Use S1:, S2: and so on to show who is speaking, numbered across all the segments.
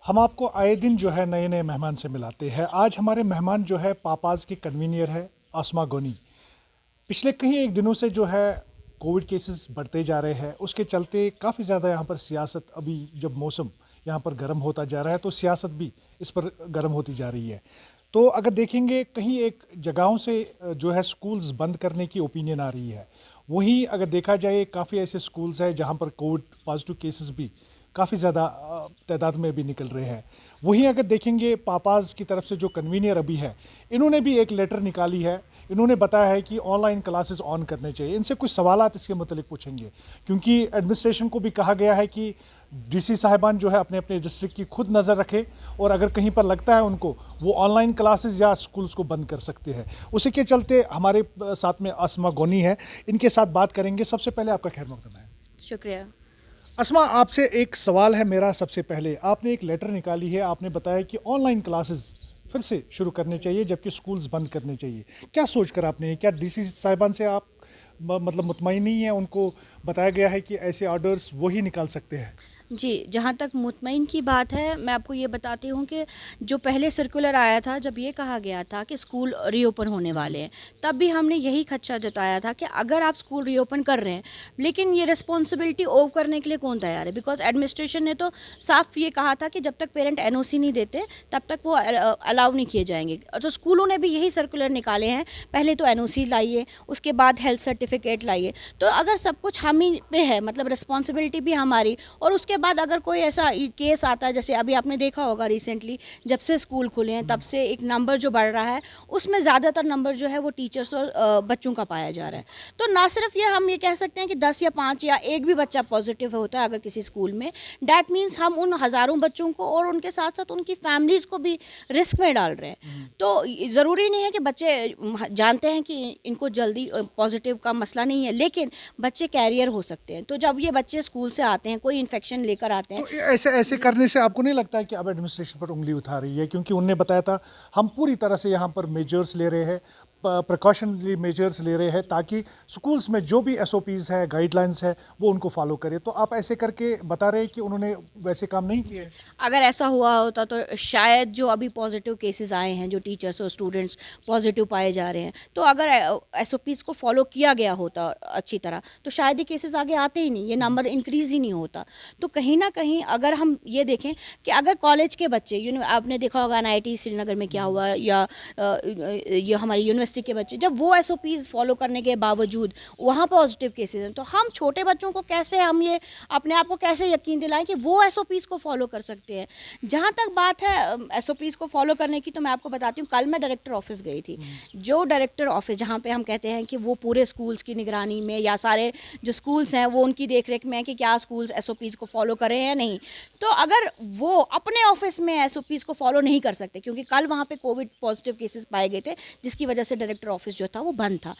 S1: हम आपको आए दिन जो है नए नए मेहमान से मिलाते हैं। आज हमारे मेहमान जो है पापाज के कन्वीनियर है आसमा गोनी। पिछले कहीं एक दिनों से जो है कोविड केसेस बढ़ते जा रहे हैं, उसके चलते काफ़ी ज़्यादा यहाँ पर सियासत, अभी जब मौसम यहाँ पर गर्म होता जा रहा है तो सियासत भी इस पर गर्म होती जा रही है। तो अगर देखेंगे कहीं एक जगहों से जो है स्कूल्स बंद करने की ओपिनियन आ रही है, वहीं अगर देखा जाए काफ़ी ऐसे स्कूल्स हैं जहाँ पर कोविड पॉजिटिव केसेस भी काफ़ी ज़्यादा तादाद में भी निकल रहे हैं। वहीं अगर देखेंगे पापाज की तरफ से जो कन्वीनियर अभी है, इन्होंने भी एक लेटर निकाली है। इन्होंने बताया है कि ऑनलाइन क्लासेस ऑन करने चाहिए। इनसे कुछ सवालात इसके मतलब पूछेंगे, क्योंकि एडमिनिस्ट्रेशन को भी कहा गया है कि डीसी साहिबान जो है अपने अपने डिस्ट्रिक्ट की खुद नज़र रखे, और अगर कहीं पर लगता है उनको, वो ऑनलाइन क्लासेस या स्कूल्स को बंद कर सकते हैं। उसी के चलते हमारे साथ में आसमा गोनी है, इनके साथ बात करेंगे। सबसे पहले आपका खैर मकदम है।
S2: शुक्रिया।
S1: अस्मा, आपसे एक सवाल है मेरा। सबसे पहले आपने एक लेटर निकाली है, आपने बताया कि ऑनलाइन क्लासेस फिर से शुरू करने चाहिए जबकि स्कूल्स बंद करने चाहिए। क्या सोचकर आपने, क्या डीसी साहिबान से आप मतलब मुतमईन नहीं है? उनको बताया गया है कि ऐसे ऑर्डर्स वही निकाल सकते हैं।
S2: जी, जहाँ तक मुतमईन की बात है, मैं आपको ये बताती हूँ कि जो पहले सर्कुलर आया था, जब ये कहा गया था कि स्कूल रीओपन होने वाले हैं, तब भी हमने यही खदशा जताया था कि अगर आप स्कूल रीओपन कर रहे हैं, लेकिन ये रिस्पॉन्सिबिलिटी ओव करने के लिए कौन तैयार है? बिकॉज एडमिनिस्ट्रेशन ने तो साफ ये कहा था कि जब तक पेरेंट एनओसी नहीं देते, तब तक वो अलाउ नहीं किए जाएंगे। तो स्कूलों ने भी यही सर्कुलर निकाले हैं, पहले तो एनओसी लाइए, उसके बाद हेल्थ सर्टिफिकेट लाइए। तो अगर सब कुछ हम ही पे है, मतलब रिस्पॉन्सिबिलिटी भी हमारी, और उसके बाद अगर कोई ऐसा केस आता है, जैसे अभी आपने देखा होगा रिसेंटली जब से स्कूल खुले हैं तब से एक नंबर जो बढ़ रहा है, उसमें ज़्यादातर नंबर जो है वो टीचर्स और बच्चों का पाया जा रहा है। तो ना सिर्फ ये हम ये कह सकते हैं कि 10 या 5 या एक भी बच्चा पॉजिटिव होता है अगर किसी स्कूल में, डैट मीन्स हम उन हज़ारों बच्चों को और उनके साथ साथ उनकी फैमिलीज़ को भी रिस्क में डाल रहे हैं। तो ज़रूरी नहीं है कि बच्चे जानते हैं कि इनको जल्दी पॉजिटिव का मसला नहीं है, लेकिन बच्चे कैरियर हो सकते हैं। तो जब ये बच्चे स्कूल से आते हैं, कोई इन्फेक्शन लेकर आते हैं,
S1: तो ऐसे ऐसे करने से आपको नहीं लगता है कि अब एडमिनिस्ट्रेशन पर उंगली उठा रही है? क्योंकि उनने बताया था हम पूरी तरह से यहाँ पर मेजर्स ले रहे हैं, प्रिकॉशनरी मेजर्स ले रहे हैं, ताकि स्कूल्स में जो भी एसओपीज़ है, गाइडलाइंस है, वो उनको फॉलो करें। तो आप ऐसे करके बता रहे हैं कि उन्होंने वैसे काम नहीं किए।
S2: अगर ऐसा हुआ होता तो शायद जो अभी पॉजिटिव केसेस आए हैं, जो टीचर्स और स्टूडेंट्स पॉजिटिव पाए जा रहे हैं, तो अगर एसओपीज़ को फॉलो किया गया होता अच्छी तरह, तो शायद ये केसेस आगे आते ही नहीं, ये नंबर इंक्रीज़ ही नहीं होता। तो कहीं ना कहीं अगर हम ये देखें कि अगर कॉलेज के बच्चे, आपने देखा होगा एनआईटी श्रीनगर में क्या हुआ, या ये हमारी यूनिवर्सिटी के बच्चे, जब वो एसओपीज़ फॉलो करने के बावजूद वहाँ पॉजिटिव केसेस हैं, तो हम छोटे बच्चों को कैसे, हम ये अपने आप को कैसे यकीन दिलाएं कि वो एसओपीज़ को फॉलो कर सकते हैं? जहाँ तक बात है एसओपीज़ को फॉलो करने की, तो मैं आपको बताती हूँ, कल मैं डायरेक्टर ऑफिस गई थी। जो डायरेक्टर ऑफिस, जहाँ पे हम कहते हैं कि वो पूरे स्कूल्स की निगरानी में, या सारे जो स्कूल्स हैं वो उनकी देख रेख में है कि क्या स्कूल्स एसओपीज़ को फॉलो करें या नहीं। तो अगर वो अपने ऑफिस में एसओपीज़ को फॉलो नहीं कर सकते, क्योंकि कल वहाँ पे कोविड पॉजिटिव केसेस पाए गए थे, जिसकी वजह से डायरेक्टर ऑफिस जो था वो बंद था।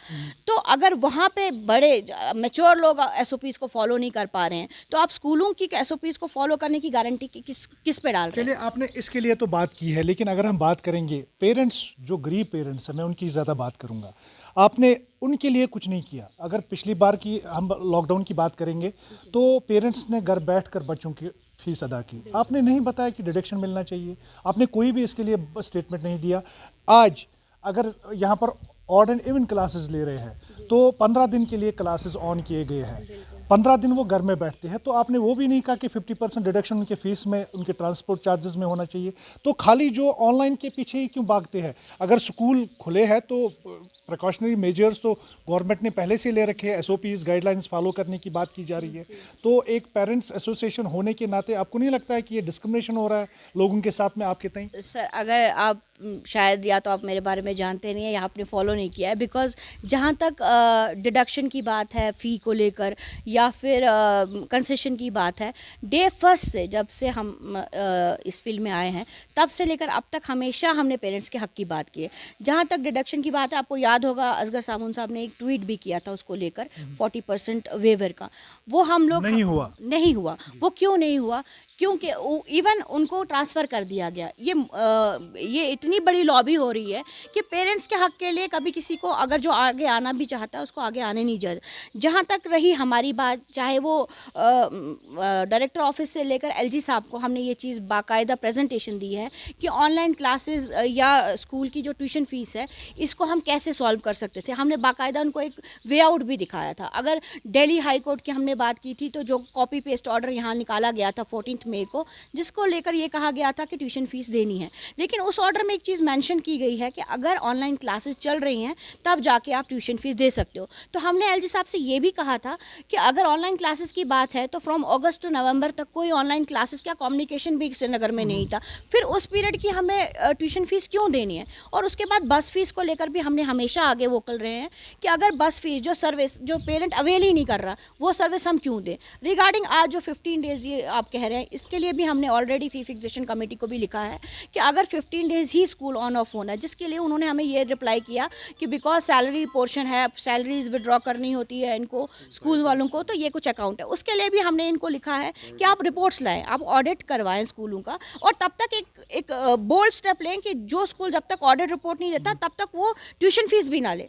S2: तो अगर वहाँ पे बड़े मैच्योर लोग एसओपीज़ को फॉलो नहीं कर पा रहे हैं, तो आप स्कूलों की एसओपीज़ को फॉलो करने की गारंटी किस पे डाल रहे हैं?
S1: चलिए, आपने इसके लिए तो बात की है, लेकिन अगर हम बात करेंगे पेरेंट्स, जो गरीब पेरेंट्स हैं, मैं उनकी ज़्यादा बात करूंगा। आपने उनके लिए कुछ नहीं किया। अगर पिछली बार की हम लॉकडाउन की बात करेंगे तो पेरेंट्स ने घर बैठकर बच्चों की फीस अदा की। आपने नहीं बताया कि डिडक्शन मिलना चाहिए, आपने कोई भी इसके लिए स्टेटमेंट नहीं दिया। आज अगर यहाँ पर ऑड एंड इवन क्लासेस ले रहे हैं तो 15 दिन के लिए क्लासेस ऑन किए गए हैं, 15 दिन वो घर में बैठते हैं, तो आपने वो भी नहीं कहा कि 50% डिडक्शन उनके फीस में, उनके ट्रांसपोर्ट चार्जेस में होना चाहिए। तो खाली जो ऑनलाइन के पीछे ही क्यों भागते हैं? अगर स्कूल खुले हैं तो प्रिकॉशनरी मेजर्स तो गवर्नमेंट ने पहले से ले रखे हैं, एसओपीज़ गाइडलाइंस फॉलो करने की बात की जा रही है। तो एक पेरेंट्स एसोसिएशन होने के नाते आपको नहीं लगता है कि ये डिस्क्रिमिनेशन हो रहा है लोगों के साथ में, आपके तई?
S2: सर, अगर आप शायद या तो आप मेरे बारे में जानते नहीं है या आपने फॉलो नहीं किया है, बिकॉज जहाँ तक डिडक्शन की बात है फ़ी को लेकर, या फिर कंसेशन की बात है, डे फर्स्ट से जब से हम इस फील्ड में आए हैं, तब से लेकर अब तक हमेशा हमने पेरेंट्स के हक़ की बात की है। जहाँ तक डिडक्शन की बात है, आपको याद होगा असगर सामून साहब ने एक ट्वीट भी किया था उसको लेकर 40% वेवर का। वो हम लोग
S1: नहीं हुआ।
S2: नहीं हुआ। वो क्यों नहीं हुआ? क्योंकि इवन उनको ट्रांसफ़र कर दिया गया। ये इतनी बड़ी लॉबी हो रही है कि पेरेंट्स के हक़ के लिए कभी किसी को अगर जो आगे आना भी चाहता है उसको आगे आने नहीं जा जहाँ तक रही हमारी बात, चाहे वो डायरेक्टर ऑफिस से लेकर एलजी साहब को हमने ये चीज़ बाकायदा प्रेजेंटेशन दी है कि ऑनलाइन क्लासेस या स्कूल की जो ट्यूशन फ़ीस है इसको हम कैसे सॉल्व कर सकते थे। हमने बाकायदा उनको एक वे आउट भी दिखाया था। अगर दिल्ली हाई कोर्ट की हमने बात की थी तो जो कॉपी पेस्ट ऑर्डर यहाँ निकाला गया था 14 मई को, जिसको लेकर ये कहा गया था कि ट्यूशन फ़ीस देनी है, लेकिन उस ऑर्डर में एक चीज़ मेंशन की गई है कि अगर ऑनलाइन क्लासेस चल रही हैं तब जाके आप ट्यूशन फ़ीस दे सकते हो। तो हमने एलजी साहब से ये भी कहा था कि अगर ऑनलाइन क्लासेस की बात है तो फ्रॉम अगस्त टू नवंबर तक कोई ऑनलाइन क्लासेस क्या कम्युनिकेशन भी श्रीनगर में नहीं था, फिर उस पीरियड की हमें ट्यूशन फ़ीस क्यों देनी है। और उसके बाद बस फ़ीस को लेकर भी हमने हमेशा आगे वोकल रहे हैं कि अगर बस फ़ीस जो सर्विस जो पेरेंट अवेल ही नहीं कर रहा वो सर्विस हम क्यों दें। रिगार्डिंग आज जो 15 डेज़ ये आप कह रहे हैं, इसके लिए भी हमने ऑलरेडी फ़ी फिक्सेशन कमेटी को भी लिखा है कि अगर 15 days he school on off होना है, जिसके लिए उन्होंने हमें ये रिप्लाई किया कि बिकॉज सैलरी पोर्शन है, सैलरीज विड्रॉ करनी होती है इनको स्कूल वालों को, तो ये कुछ अकाउंट है, उसके लिए भी हमने इनको लिखा है कि आप रिपोर्ट्स लाएं, आप ऑडिट करवाएं स्कूलों का, और तब तक एक बोल्ड स्टेप लें कि जो स्कूल जब तक ऑडिट रिपोर्ट नहीं देता तब तक वो ट्यूशन फीस भी ना ले।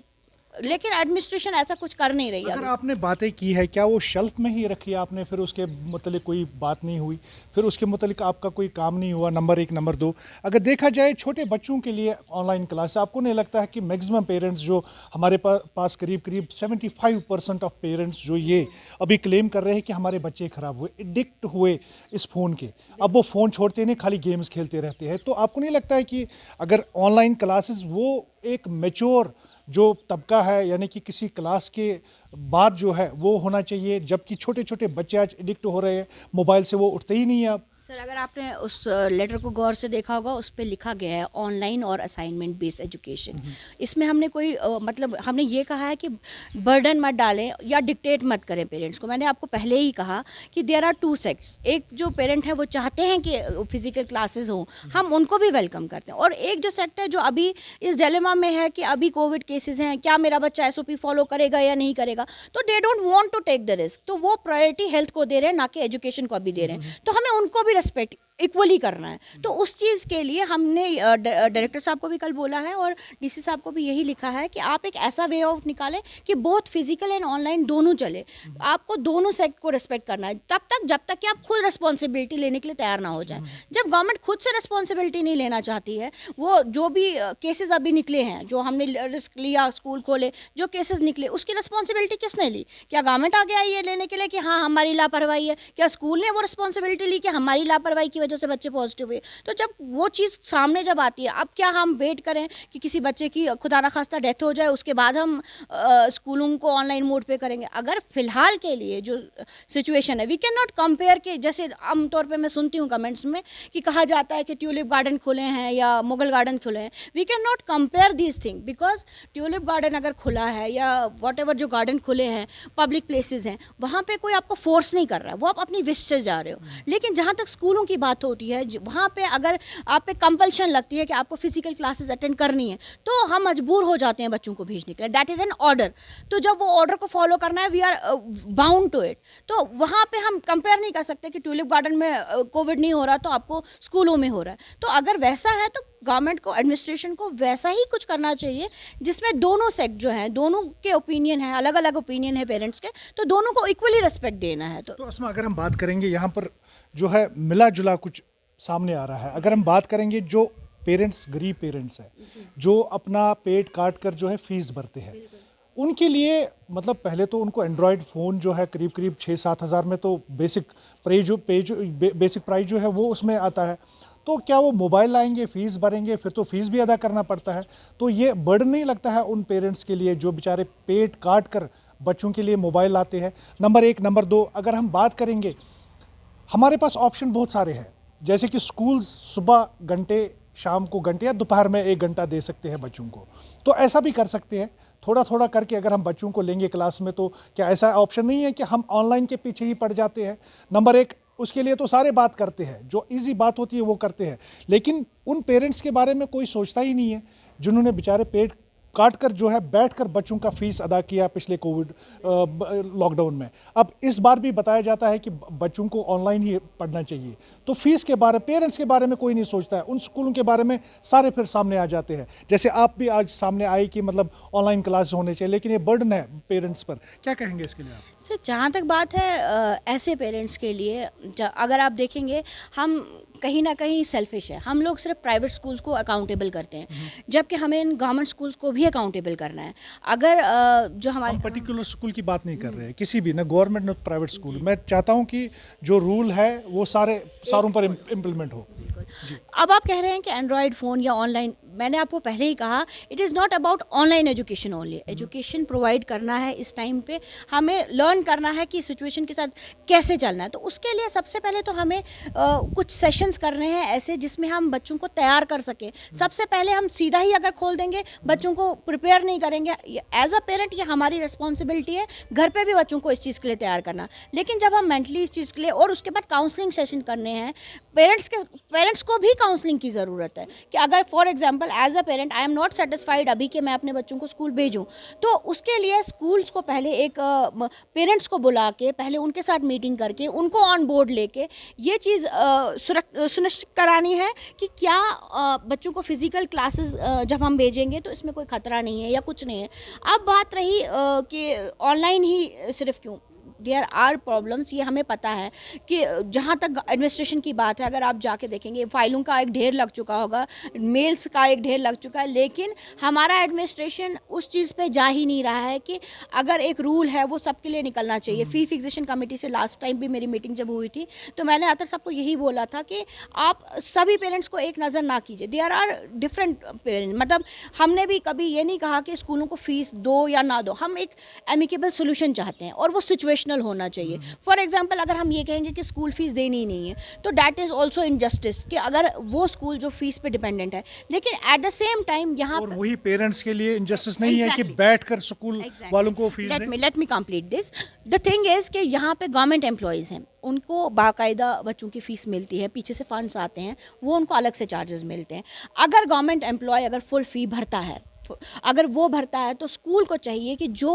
S2: लेकिन एडमिनिस्ट्रेशन ऐसा कुछ कर नहीं रही है।
S1: अगर आपने बातें की है, क्या वो शेल्फ में ही रखी है आपने, फिर उसके मतलब कोई बात नहीं हुई, फिर उसके मतलब आपका कोई काम नहीं हुआ? नंबर एक। नंबर दो, अगर देखा जाए छोटे बच्चों के लिए ऑनलाइन क्लास, आपको नहीं लगता है कि मैक्सिमम पेरेंट्स जो हमारे पास करीब 75% ऑफ पेरेंट्स जो ये अभी क्लेम कर रहे हैं कि हमारे बच्चे ख़राब हुए, एडिक्ट हुए इस फ़ोन के, अब वो फ़ोन छोड़ते नहीं, खाली गेम्स खेलते रहते हैं, तो आपको नहीं लगता है कि अगर ऑनलाइन क्लासेस वो एक मैच्योर जो तबका है, यानी कि किसी क्लास के बाद जो है वो होना चाहिए, जबकि छोटे छोटे बच्चे आज एडिक्ट हो रहे हैं मोबाइल से, वो उठते ही नहीं है अब।
S2: सर, अगर आपने उस लेटर को गौर से देखा होगा, उस पे लिखा गया है ऑनलाइन और असाइनमेंट बेस्ड एजुकेशन। इसमें हमने कोई मतलब हमने ये कहा है कि बर्डन मत डालें या डिक्टेट मत करें पेरेंट्स को। मैंने आपको पहले ही कहा कि देयर आर टू सेक्ट्स, एक जो पेरेंट है वो चाहते हैं कि फिजिकल क्लासेस हों, हम उनको भी वेलकम करते हैं, और एक जो सेक्ट है जो अभी इस डिलेमा में है कि अभी कोविड केसेस हैं, क्या मेरा बच्चा एसओपी फॉलो करेगा या नहीं करेगा, तो they don't want to take the risk, तो वो प्रायोरिटी हेल्थ को दे रहे हैं, ना कि एजुकेशन को अभी दे रहे हैं, तो हमें उनको भी रिस्पेक्ट इक्वली करना है। तो उस चीज़ के लिए हमने डायरेक्टर साहब को भी कल बोला है और डीसी साहब को भी यही लिखा है कि आप एक ऐसा वे ऑफ निकालें कि बोथ फिजिकल एंड ऑनलाइन दोनों चले। आपको दोनों सेक्ट को रिस्पेक्ट करना है तब तक जब तक कि आप खुद रिस्पॉन्सिबिलिटी लेने के लिए तैयार ना हो जाए। जब गवर्नमेंट खुद से रिस्पॉन्सिबिलिटी नहीं लेना चाहती है, वो जो भी केसेस अभी निकले हैं, जो हमने रिस्क लिया, स्कूल खोले, जो केसेस निकले, उसकी रिस्पॉन्सिबिलिटी किसने ली? क्या गवर्नमेंट आ गया ये लेने के लिए कि हाँ हमारी लापरवाही है? क्या स्कूल ने वो रिस्पॉन्सिबिलिटी ली कि हमारी लापरवाही की वजह से बच्चे पॉजिटिव हुए? तो जब वो चीज़ सामने जब आती है, अब क्या हम वेट करें कि किसी बच्चे की खुदा ना खास्ता डेथ हो जाए उसके बाद हम स्कूलों को ऑनलाइन मोड पे करेंगे? अगर फिलहाल के लिए जो सिचुएशन है, वी कैन नॉट कंपेयर के, जैसे आमतौर पे मैं सुनती हूँ कमेंट्स में कि कहा जाता है कि ट्यूलिप गार्डन खुले हैं या मुगल गार्डन खुले हैं, we can not compare this thing, because tulip garden अगर खुला है या वॉट एवर जो गार्डन खुले हैं, पब्लिक प्लेसेस हैं, वहाँ पे कोई आपको फोर्स नहीं कर रहा है, वो आप अपनी विश से जा रहे हो। लेकिन जहाँ तक स्कूलों की बात होती है, वहाँ पे अगर आप पे कंपल्शन लगती है कि आपको फिजिकल क्लासेस अटेंड करनी है, तो हम मजबूर हो जाते हैं बच्चों को भेजने के लिए, दैट इज़ एन ऑर्डर। तो जब वो ऑर्डर को फॉलो करना है, we are bound to it. तो वहाँ पे हम कंपेयर नहीं कर सकते कि ट्यूलिप गार्डन में कोविड नहीं हो रहा तो आपको स्कूलों में हो रहा है। तो अगर वैसा है तो गवर्नमेंट को, एडमिनिस्ट्रेशन को वैसा ही कुछ करना चाहिए जिसमें दोनों सेक्ट जो हैं, दोनों के ओपिनियन है, अलग अलग ओपिनियन है पेरेंट्स के, तो दोनों को इक्वली रिस्पेक्ट देना है। तो
S1: अस्मा, अगर हम बात करेंगे यहाँ पर जो है मिला जुला कुछ सामने आ रहा है, अगर हम बात करेंगे जो पेरेंट्स, गरीब पेरेंट्स हैं, जो अपना पेट काट कर जो है फीस भरते हैं, उनके लिए मतलब पहले तो उनको एंड्रॉयड फ़ोन जो है करीब 6-7 हज़ार में तो बेसिक प्राइस जो है वो उसमें आता है, तो क्या वो मोबाइल लाएंगे, फ़ीस भरेंगे, फिर तो फ़ीस भी अदा करना पड़ता है, तो ये बर्डन नहीं लगता है उन पेरेंट्स के लिए जो बेचारे पेट काट कर बच्चों के लिए मोबाइल लाते हैं? नंबर एक। नंबर दो, अगर हम बात करेंगे, हमारे पास ऑप्शन बहुत सारे हैं, जैसे कि स्कूल्स सुबह घंटे, शाम को घंटे, या दोपहर में 1 घंटा दे सकते हैं बच्चों को, तो ऐसा भी कर सकते हैं थोड़ा थोड़ा करके। अगर हम बच्चों को लेंगे क्लास में, तो क्या ऐसा ऑप्शन नहीं है कि हम ऑनलाइन के पीछे ही पड़ जाते हैं? नंबर एक, उसके लिए तो सारे बात करते हैं, जो इजी बात होती है वो करते हैं, लेकिन उन पेरेंट्स के बारे में कोई सोचता ही नहीं है जिन्होंने बेचारे पेट काट कर जो है बैठकर बच्चों का फीस अदा किया पिछले कोविड लॉकडाउन में। अब इस बार भी बताया जाता है कि बच्चों को ऑनलाइन ही पढ़ना चाहिए, तो फीस के बारे पेरेंट्स के बारे में कोई नहीं सोचता है। उन स्कूलों के बारे में सारे फिर सामने आ जाते हैं, जैसे आप भी आज सामने आए कि मतलब ऑनलाइन क्लास होने चाहिए, लेकिन ये बर्डन है पेरेंट्स पर। क्या कहेंगे इसके लिए आप?
S2: सर जहाँ तक बात है ऐसे पेरेंट्स के लिए, अगर आप देखेंगे हम कहीं ना कहीं सेल्फिश है। हम लोग सिर्फ प्राइवेट स्कूल्स को अकाउंटेबल करते हैं, जबकि हमें इन गवर्नमेंट स्कूल्स को भी अकाउंटेबल करना है। अगर जो
S1: हम
S2: हमारे
S1: पर्टिकुलर स्कूल की बात नहीं कर रहे हैं, किसी भी, ना गवर्नमेंट ना प्राइवेट स्कूल। मैं चाहता हूं कि जो रूल है वो सारों पर इम्प्लीमेंट हो।
S2: अब आप कह रहे हैं कि एंड्रॉयड फ़ोन या ऑनलाइन, मैंने आपको पहले ही कहा it is not about online education only. Education provide करना है इस टाइम पे, हमें लर्न करना है कि सिचुएशन के साथ कैसे चलना है। तो उसके लिए सबसे पहले तो हमें कुछ सेशंस करने हैं ऐसे जिसमें हम बच्चों को तैयार कर सकें। सबसे पहले हम सीधा ही अगर खोल देंगे, बच्चों को प्रिपेयर नहीं करेंगे, एज अ पेरेंट ये हमारी रिस्पॉन्सिबिलिटी है घर पे भी बच्चों को इस चीज़ के लिए तैयार करना। लेकिन जब हम मेंटली इस चीज़ के लिए, और उसके बाद काउंसलिंग सेशन करने हैं, पेरेंट्स को भी काउंसलिंग की ज़रूरत है कि अगर for example as a parent I am not satisfied अभी कि मैं अपने बच्चों को स्कूल भेजूं, तो उसके लिए स्कूल्स को पहले एक पेरेंट्स को बुला के पहले उनके साथ मीटिंग करके उनको ऑन बोर्ड लेके ये चीज़ सुनिश्चित करानी है कि क्या बच्चों को फिजिकल क्लासेस जब हम भेजेंगे तो इसमें कोई खतरा नहीं है या कुछ नहीं है। अब बात रही कि ऑनलाइन ही सिर्फ क्यों, देयर आर प्रॉब्लम्स, ये हमें पता है कि जहाँ तक एडमिनिस्ट्रेशन की बात है, अगर आप जाके देखेंगे फाइलों का एक ढेर लग चुका होगा, मेल्स का एक ढेर लग चुका है, लेकिन हमारा एडमिनिस्ट्रेशन उस चीज़ पे जा ही नहीं रहा है कि अगर एक रूल है वो सबके लिए निकलना चाहिए। फ़ी फिक्सेशन कमेटी से लास्ट टाइम भी मेरी मीटिंग जब हुई थी तो मैंने अतर सबको यही बोला था कि आप सभी पेरेंट्स को एक नज़र ना कीजिए, देयर आर डिफरेंट पेरेंट्स। मतलब हमने भी कभी ये नहीं कहा कि स्कूलों को फ़ीस दो या ना दो, हम एक एमिकेबल सोल्यूशन चाहते हैं और वो सिचुएशन होना चाहिए। फॉर एग्जाम्पल अगर हम ये कहेंगे कि स्कूल फीस देनी ही नहीं है तो दैट इज ऑल्सो इनजस्टिस, कि अगर वो स्कूल जो फीस पे डिपेंडेंट है, लेकिन एट द सेम टाइम यहाँ
S1: और वही पेरेंट्स के लिए इनजस्टिस नहीं है कि बैठकर स्कूल वालों को फीस दें।
S2: Let me complete this. The thing is कि यहाँ पे गवर्नमेंट एम्प्लॉयज़ हैं, उनको बाकायदा बच्चों की फ़ीस मिलती है, पीछे से फंड्स आते हैं, वो उनको अलग से चार्जेस मिलते हैं। अगर गवर्नमेंट एम्प्लॉय अगर फुल फ़ी भरता है, अगर वो भरता है तो स्कूल को चाहिए कि जो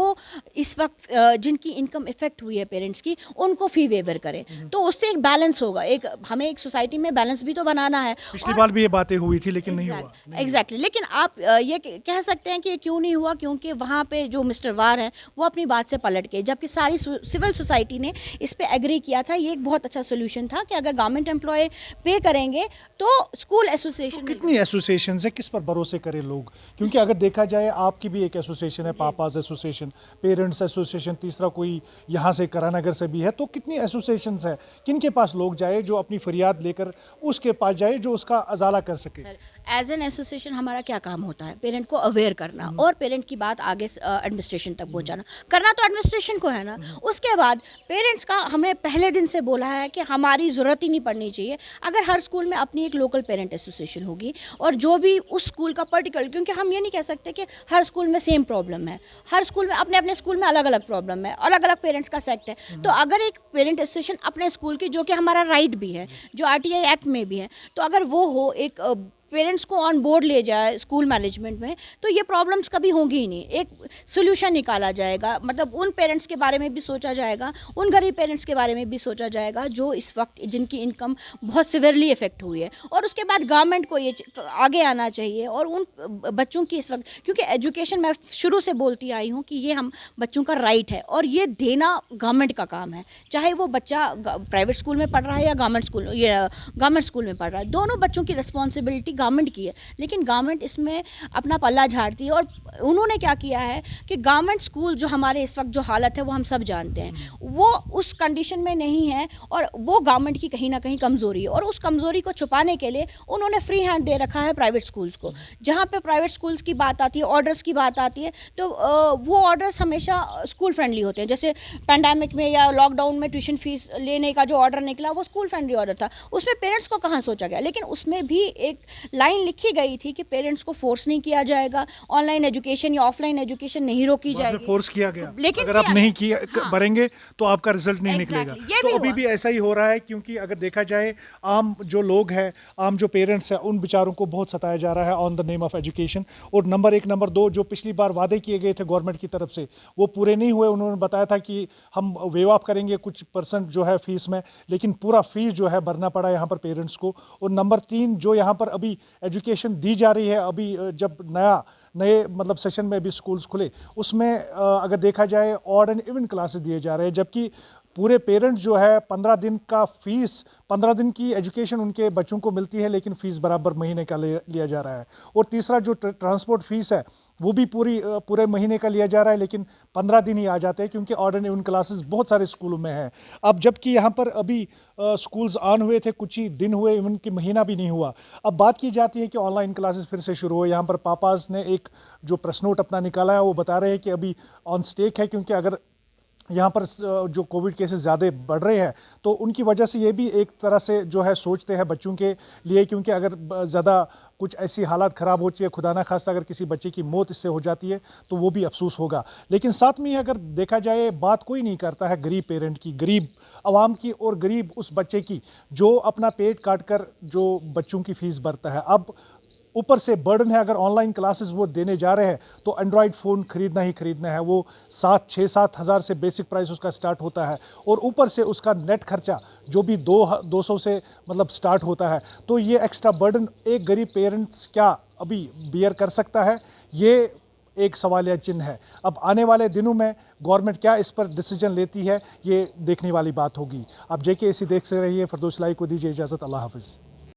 S2: इस वक्त जिनकी इनकम इफेक्ट हुई है पेरेंट्स की, उनको फ़ी वेवर करें, तो उससे एक बैलेंस होगा। एक हमें एक सोसाइटी में बैलेंस भी तो बनाना है।
S1: पिछली बार भी ये बातें हुई थी लेकिन नहीं हुआ।
S2: एग्जैक्टली। लेकिन आप ये कह सकते हैं कि ये क्यों नहीं हुआ, क्योंकि वहाँ पे जो मिस्टर वार हैं वो अपनी बात से पलट गए, जबकि सारी सिविल सोसाइटी ने इस पर एग्री किया था। ये एक बहुत अच्छा सोल्यूशन था कि अगर गवर्नमेंट एम्प्लॉय पे करेंगे तो स्कूल एसोसिएशन
S1: तो कितनी एसोसिएशन है, किस पर भरोसे करें लोग? क्योंकि अगर देखा जाए आपकी भी एक एसोसिएशन है, पापाज एसोसिएशन, पेरेंट्स एसोसिएशन, तीसरा कोई यहाँ से करानगर से भी है, तो कितनी एसोसिएशंस है, किन के पास लोग जाए जो अपनी फरियाद लेकर उसके पास जाए जो उसका अजाला कर सके?
S2: एज एन एसोसिएशन हमारा क्या काम होता है? पेरेंट को अवेयर करना और पेरेंट की बात आगे एडमिनिस्ट्रेशन तक पहुँचाना। करना तो एडमिनिस्ट्रेशन को है ना। उसके बाद पेरेंट्स का हमने पहले दिन से बोला है कि हमारी ज़रूरत ही नहीं पड़नी चाहिए अगर हर स्कूल में अपनी एक लोकल पेरेंट एसोसिएशन होगी, और जो भी उस स्कूल का पर्टिकुलर, क्योंकि हम ये नहीं कह सकते कि हर स्कूल में सेम प्रॉब्लम है, हर स्कूल में अपने अपने स्कूल में अलग अलग प्रॉब्लम है, अलग अलग पेरेंट्स का सेक्ट है। तो अगर एक पेरेंट एसोसिएशन अपने स्कूल की, जो कि हमारा राइट भी है, जो आरटीआई एक्ट में भी है, तो अगर वो हो, एक पेरेंट्स को ऑन बोर्ड ले जाए स्कूल मैनेजमेंट में, तो ये प्रॉब्लम्स कभी होंगी ही नहीं। एक सोल्यूशन निकाला जाएगा, मतलब उन पेरेंट्स के बारे में भी सोचा जाएगा, उन गरीब पेरेंट्स के बारे में भी सोचा जाएगा जो इस वक्त जिनकी इनकम बहुत सिवियरली इफेक्ट हुई है। और उसके बाद गवर्नमेंट को ये आगे आना चाहिए और उन बच्चों की इस वक्त, क्योंकि एजुकेशन मैं शुरू से बोलती आई हूँ कि ये हम बच्चों का राइट है और ये देना गवर्नमेंट का काम है, चाहे वो बच्चा प्राइवेट स्कूल में पढ़ रहा है या गवर्नमेंट स्कूल में पढ़ रहा है, दोनों बच्चों की रिस्पॉन्सिबिलिटी गवर्नमेंट की है। लेकिन गवर्नमेंट इसमें अपना पल्ला झाड़ती है और उन्होंने क्या किया है कि गवर्नमेंट स्कूल जो हमारे इस वक्त जो हालत है वो हम सब जानते हैं, वो उस कंडीशन में नहीं है और वो गवर्नमेंट की कहीं ना कहीं कमज़ोरी है, और उस कमज़ोरी को छुपाने के लिए उन्होंने फ्री हैंड दे रखा है प्राइवेट स्कूल्स को। जहाँ पे प्राइवेट स्कूल्स की बात आती है, ऑर्डर्स की बात आती है, तो वो ऑर्डर्स हमेशा स्कूल फ्रेंडली होते हैं। जैसे पैंडेमिक में या लॉकडाउन में ट्यूशन फीस लेने का जो ऑर्डर निकला वो स्कूल फ्रेंडली ऑर्डर था, उसमें पेरेंट्स को कहाँ सोचा गया। लेकिन उसमें भी एक लाइन लिखी गई थी कि पेरेंट्स को फोर्स नहीं किया जाएगा, ऑनलाइन एजुकेशन या ऑफलाइन एजुकेशन नहीं रोकी जाएगी।
S1: फोर्स किया गया,
S2: लेकिन
S1: अगर आप
S2: किया
S1: नहीं
S2: गया।
S1: किया
S2: हाँ।
S1: भरेंगे तो आपका रिजल्ट नहीं
S2: Exactly,
S1: निकलेगा।
S2: ये
S1: तो
S2: भी
S1: अभी
S2: हुआ।
S1: भी ऐसा ही हो रहा है, क्योंकि अगर देखा जाए आम जो लोग हैं, आम जो पेरेंट्स हैं, उन बेचारों को बहुत सताया जा रहा है on the name of education. और नंबर एक, नंबर दो, जो पिछली बार वादे किए गए थे गवर्नमेंट की तरफ से वो पूरे नहीं हुए। उन्होंने बताया था कि हम वेव ऑफ करेंगे कुछ परसेंट जो है फीस में, लेकिन पूरा फीस जो है भरना पड़ा यहाँ पर पेरेंट्स को। और नंबर तीन, जो यहाँ पर अभी एजुकेशन दी जा रही है, अभी जब नए मतलब सेशन में अभी स्कूल्स खुले, उसमें अगर देखा जाए ऑड एंड इवन क्लासेस दिए जा रहे हैं, जबकि पूरे पेरेंट्स जो है 15 दिन का फीस, 15 दिन की एजुकेशन उनके बच्चों को मिलती है, लेकिन फ़ीस बराबर महीने का लिया जा रहा है। और तीसरा जो ट्रांसपोर्ट फ़ीस है वो भी पूरे महीने का लिया जा रहा है, लेकिन 15 दिन ही आ जाते हैं, क्योंकि ऑड एंड इवन क्लासेस बहुत सारे स्कूलों में है। अब जबकि यहाँ पर अभी स्कूल्स ऑन हुए थे, कुछ ही दिन हुए, इवन कि महीना भी नहीं हुआ। अब बात की जाती है कि ऑनलाइन क्लासेस फिर से शुरू हो। यहाँ पर पापाज ने एक जो प्रेस नोट अपना निकाला है, वो बता रहे हैं कि अभी ऑन स्टेक है, क्योंकि अगर यहाँ पर जो कोविड केसेस ज़्यादा बढ़ रहे हैं तो उनकी वजह से ये भी एक तरह से जो है सोचते हैं बच्चों के लिए, क्योंकि अगर ज़्यादा कुछ ऐसी हालात ख़राब होती है, खुदा ना खास्ता अगर किसी बच्चे की मौत इससे हो जाती है, तो वो भी अफसोस होगा। लेकिन साथ में अगर देखा जाए, बात कोई नहीं करता है गरीब पेरेंट की, गरीब आवाम की, और गरीब उस बच्चे की जो अपना पेट काट कर जो बच्चों की फ़ीस भरता है। अब ऊपर से बर्डन है, अगर ऑनलाइन क्लासेस वो देने जा रहे हैं तो एंड्रॉयड फ़ोन खरीदना ही खरीदना है। वो 6-7 हज़ार से बेसिक प्राइस उसका स्टार्ट होता है, और ऊपर से उसका नेट खर्चा जो भी 200 से मतलब स्टार्ट होता है। तो ये एक्स्ट्रा बर्डन एक गरीब पेरेंट्स क्या अभी बियर कर सकता है, ये एक सवालिया चिन्ह है। अब आने वाले दिनों में गवर्नमेंट क्या इस पर डिसीजन लेती है, ये देखने वाली बात होगी। आप JKAC देख से रहिए। फिरदौस लाई को दीजिए इजाज़त। अल्लाह हाफिज़।